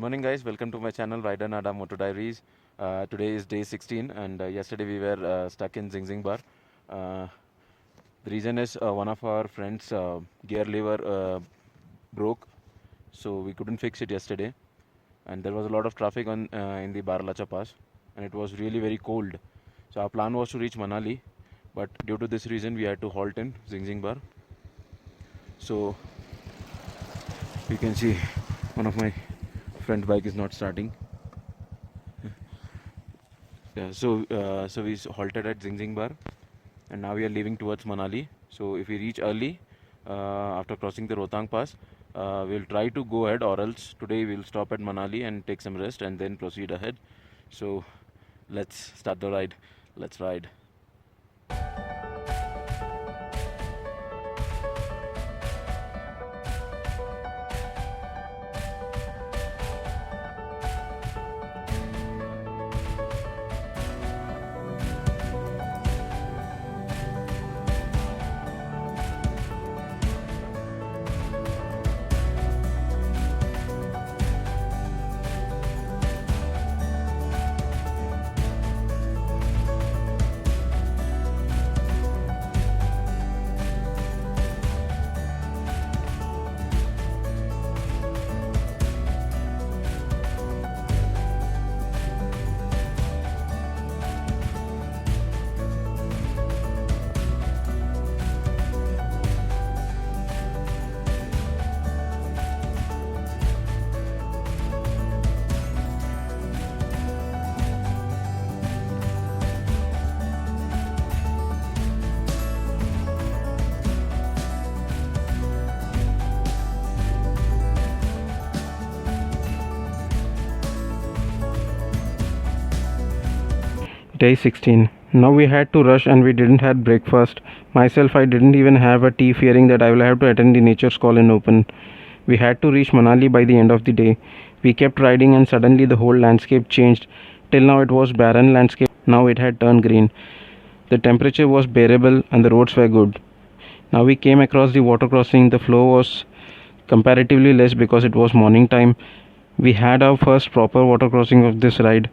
morning, guys. Welcome to my channel, Rider Nada Moto Diaries. Today is day 16, and yesterday we were stuck in Zing Bar. The reason is one of our friends' gear lever broke, so we couldn't fix it yesterday. And there was a lot of traffic on in the Baralacha Pass, and it was really very cold. So our plan was to reach Manali, but due to this reason, we had to halt in Zing Bar. So you can see one of my front bike is not starting. Yeah, so we halted at Zing Bar, and now we are leaving towards Manali. So if we reach early after crossing the Rohtang Pass, we'll try to go ahead, or else today we'll stop at Manali and take some rest and then proceed ahead. So let's start the ride. Let's ride. Day 16. Now we had to rush and we didn't have breakfast. Myself, I didn't even have a tea, fearing that I will have to attend the nature's call in open. We had to reach Manali by the end of the day. We kept riding and suddenly the whole landscape changed. Till now it was barren landscape. Now it had turned green. The temperature was bearable and the roads were good. Now we came across the water crossing. The flow was comparatively less because it was morning time. We had our first proper water crossing of this ride.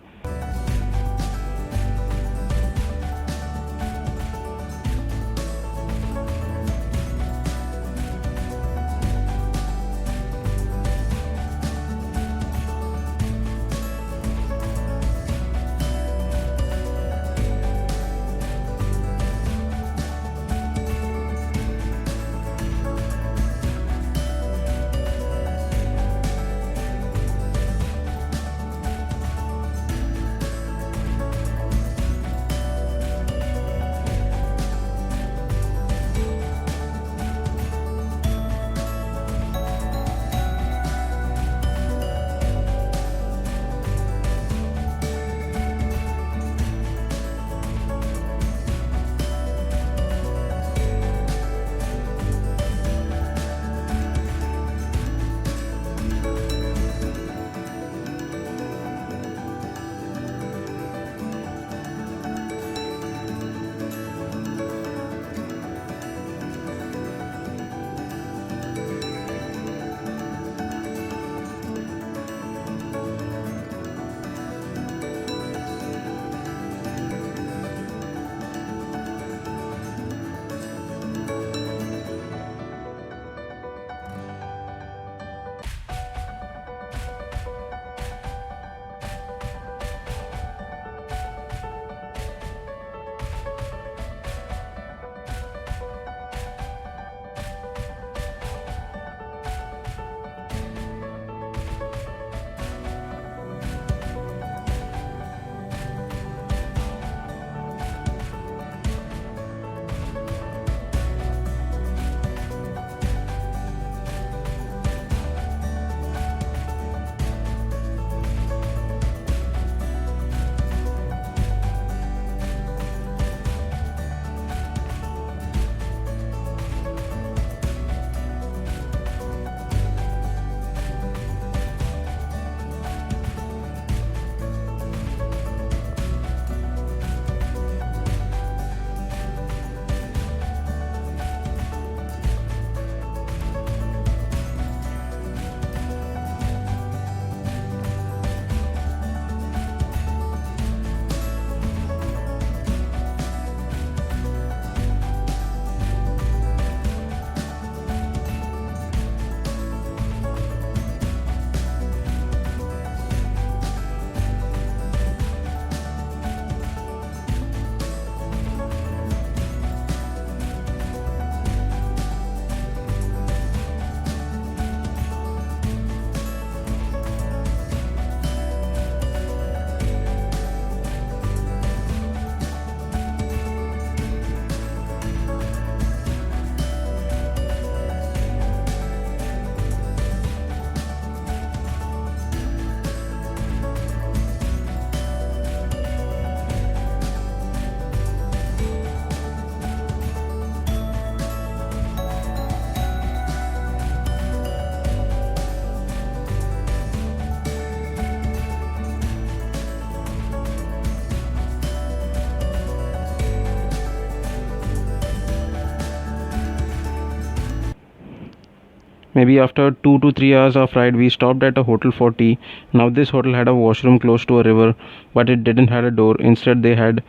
Maybe after 2 to 3 hours of ride, we stopped at a hotel for tea. Now this hotel had a washroom close to a river, but it didn't have a door. Instead, they had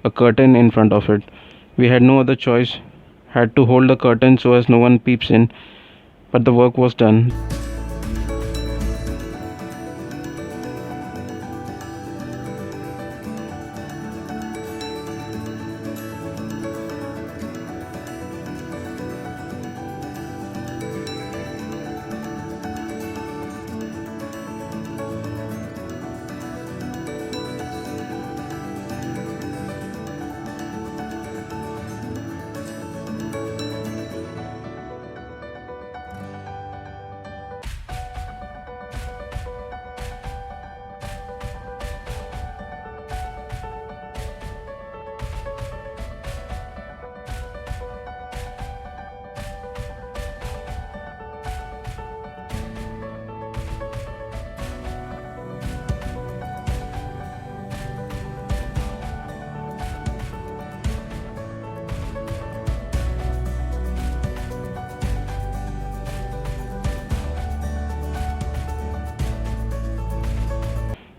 a curtain in front of it. We had no other choice, had to hold the curtain so as no one peeps in, but the work was done.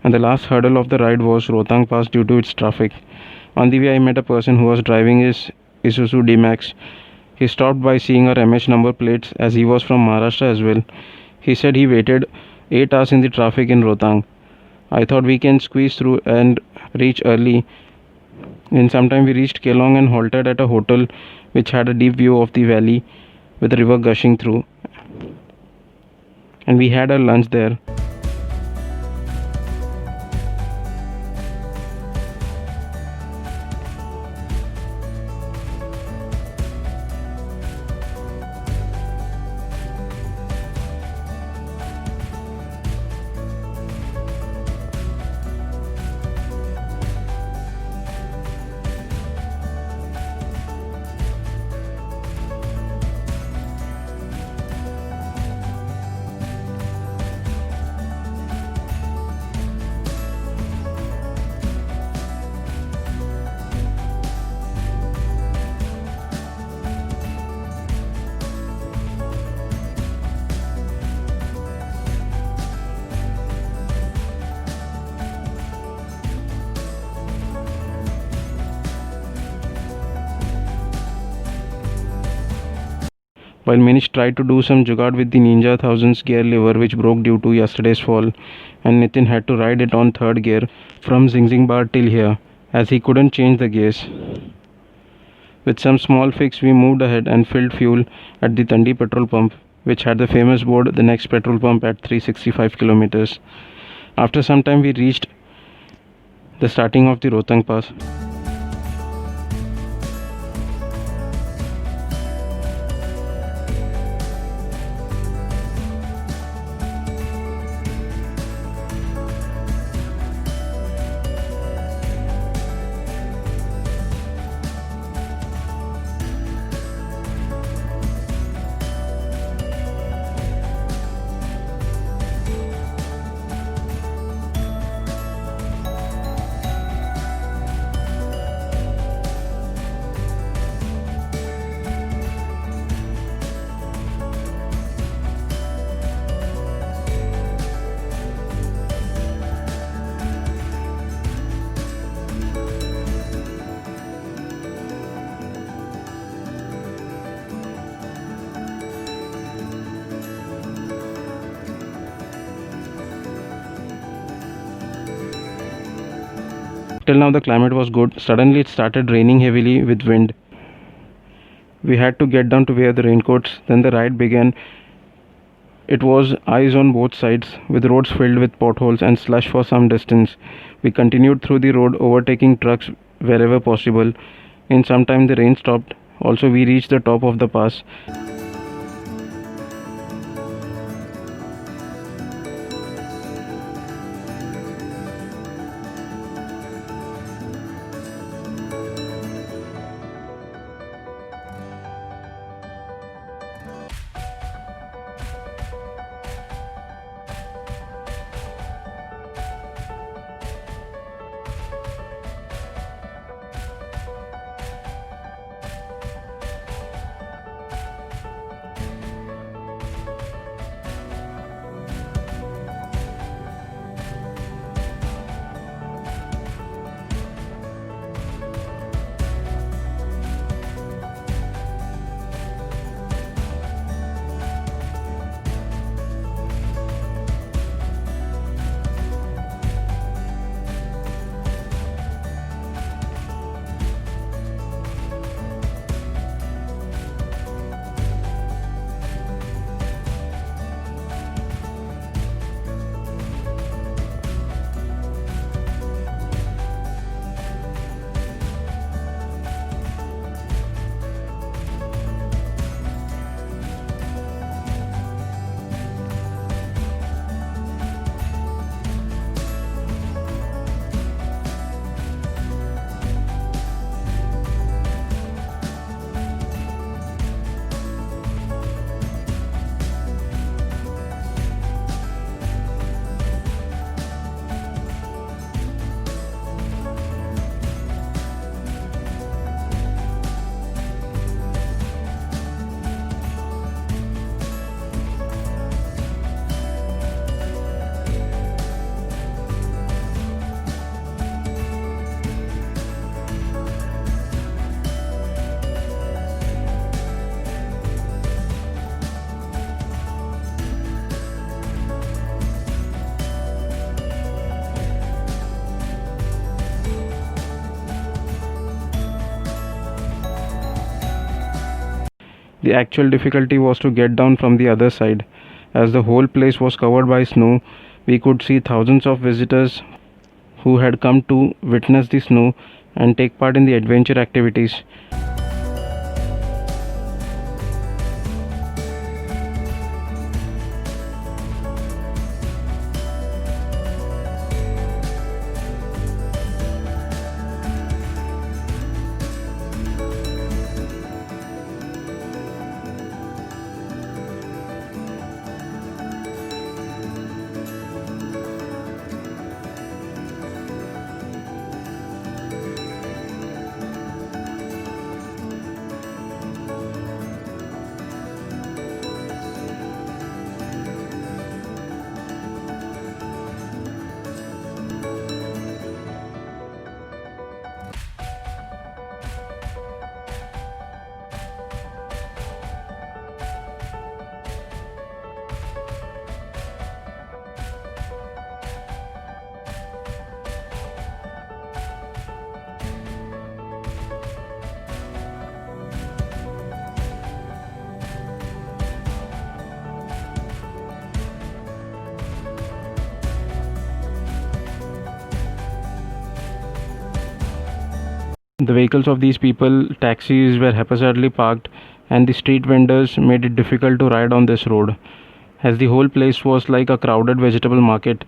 And the last hurdle of the ride was Rohtang Pass due to its traffic. On the way, I met a person who was driving his Isuzu D-Max. He stopped by seeing our MH number plates as he was from Maharashtra as well. He said he waited 8 hours in the traffic in Rohtang. I thought we can squeeze through and reach early. In some time we reached Kelong and halted at a hotel which had a deep view of the valley with the river gushing through. And we had our lunch there. While Manish tried to do some jugaad with the Ninja 1000's gear lever which broke due to yesterday's fall, and Nitin had to ride it on third gear from Zing Bar till here as he couldn't change the gears. With some small fix we moved ahead and filled fuel at the Tandi petrol pump, which had the famous board the next petrol pump at 365 kilometers. After some time we reached the starting of the Rohtang Pass. Till now the climate was good. Suddenly it started raining heavily with wind. We had to get down to wear the raincoats. Then the ride began. It was ice on both sides, with roads filled with potholes and slush for some distance. We continued through the road, overtaking trucks wherever possible. In some time the rain stopped. Also we reached the top of the pass. The actual difficulty was to get down from the other side. As the whole place was covered by snow, we could see thousands of visitors who had come to witness the snow and take part in the adventure activities. The vehicles of these people, taxis, were haphazardly parked, and the street vendors made it difficult to ride on this road, as the whole place was like a crowded vegetable market.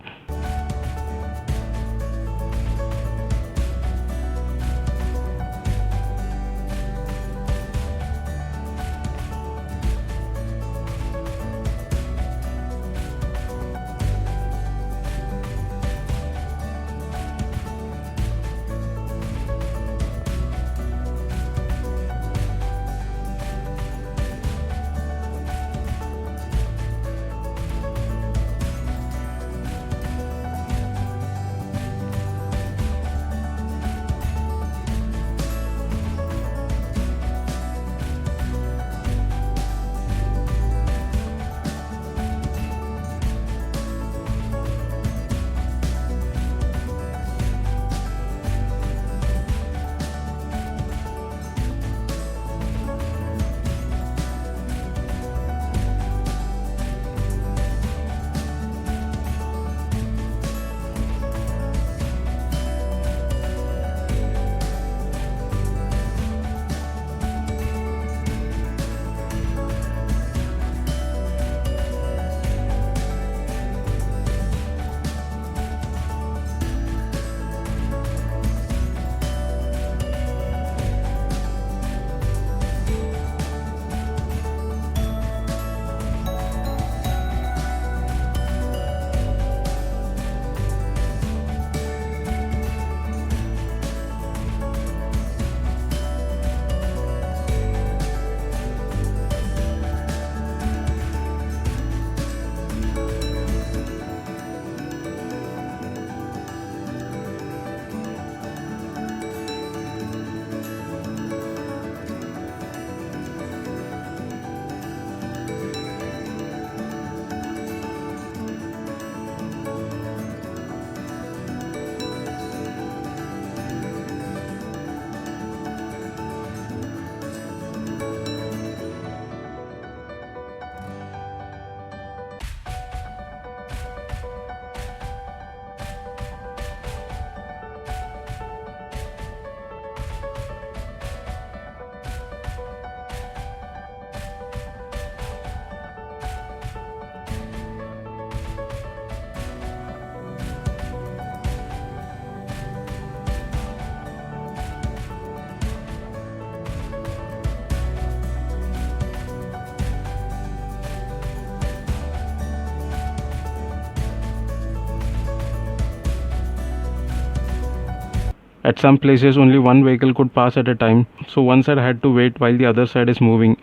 At some places, only one vehicle could pass at a time, so one side had to wait while the other side is moving.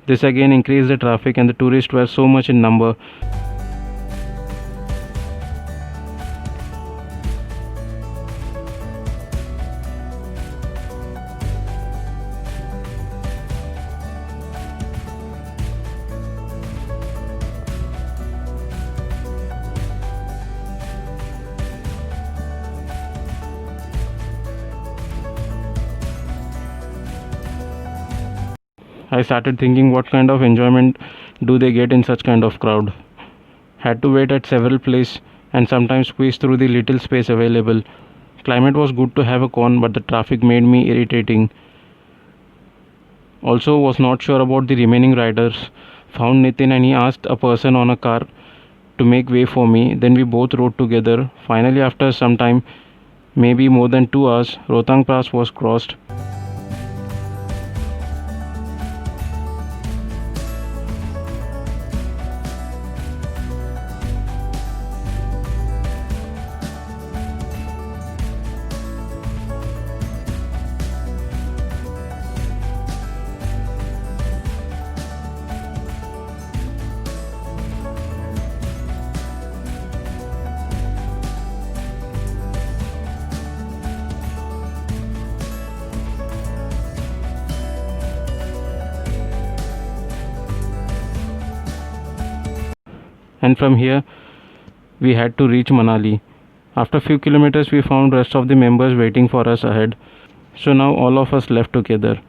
This again increased the traffic, and the tourists were so much in number. I started thinking what kind of enjoyment do they get in such kind of crowd. Had to wait at several places and sometimes squeeze through the little space available. Climate was good to have a con, but the traffic made me irritating. Also was not sure about the remaining riders. Found Nitin and he asked a person on a car to make way for me. Then we both rode together. Finally, after some time, maybe more than 2 hours, Rohtang Pass was crossed. And from here we had to reach Manali. After few kilometers we found rest of the members waiting for us ahead. So now all of us left together.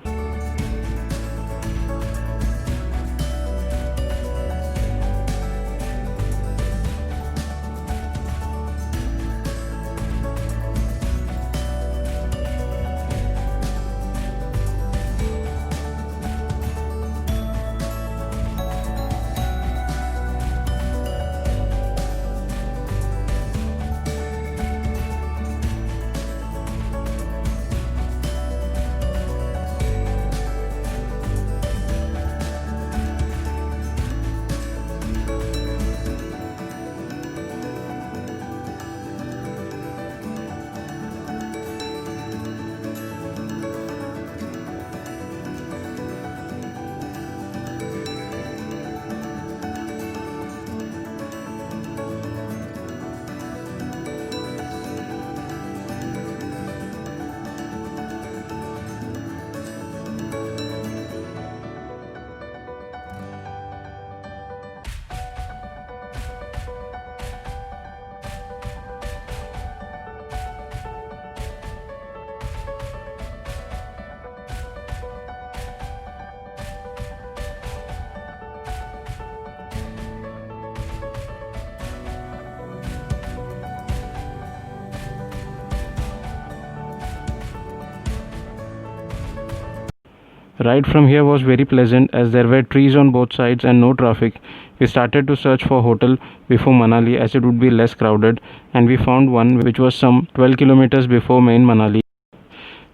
Ride from here was very pleasant as there were trees on both sides and no traffic. We started to search for hotel before Manali as it would be less crowded, and we found one which was some 12 kilometers before main Manali.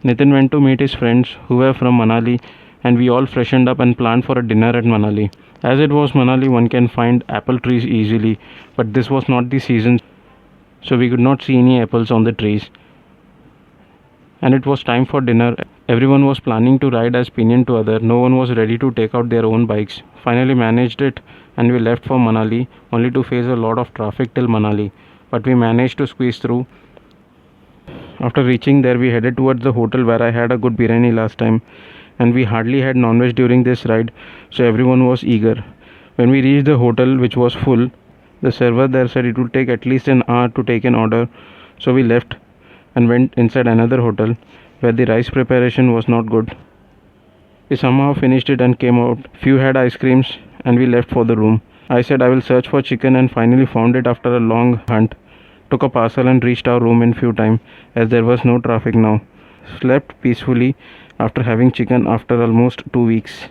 Nitin went to meet his friends who were from Manali, and we all freshened up and planned for a dinner at Manali. As it was Manali, one can find apple trees easily, but this was not the season, so we could not see any apples on the trees. And it was time for dinner. Everyone was planning to ride as pinion to other. No one was ready to take out their own bikes. Finally managed it and we left for Manali, only to face a lot of traffic till Manali. But we managed to squeeze through. After reaching there, we headed towards the hotel where I had a good biryani last time. And we hardly had non-veg during this ride, so everyone was eager. When we reached the hotel, which was full, the server there said it would take at least an hour to take an order. So we left and went inside another hotel where the rice preparation was not good. We somehow finished it and came out. Few had ice creams and we left for the room. I said I will search for chicken and finally found it after a long hunt. Took a parcel and reached our room in few time as there was no traffic now. Slept peacefully after having chicken after almost 2 weeks.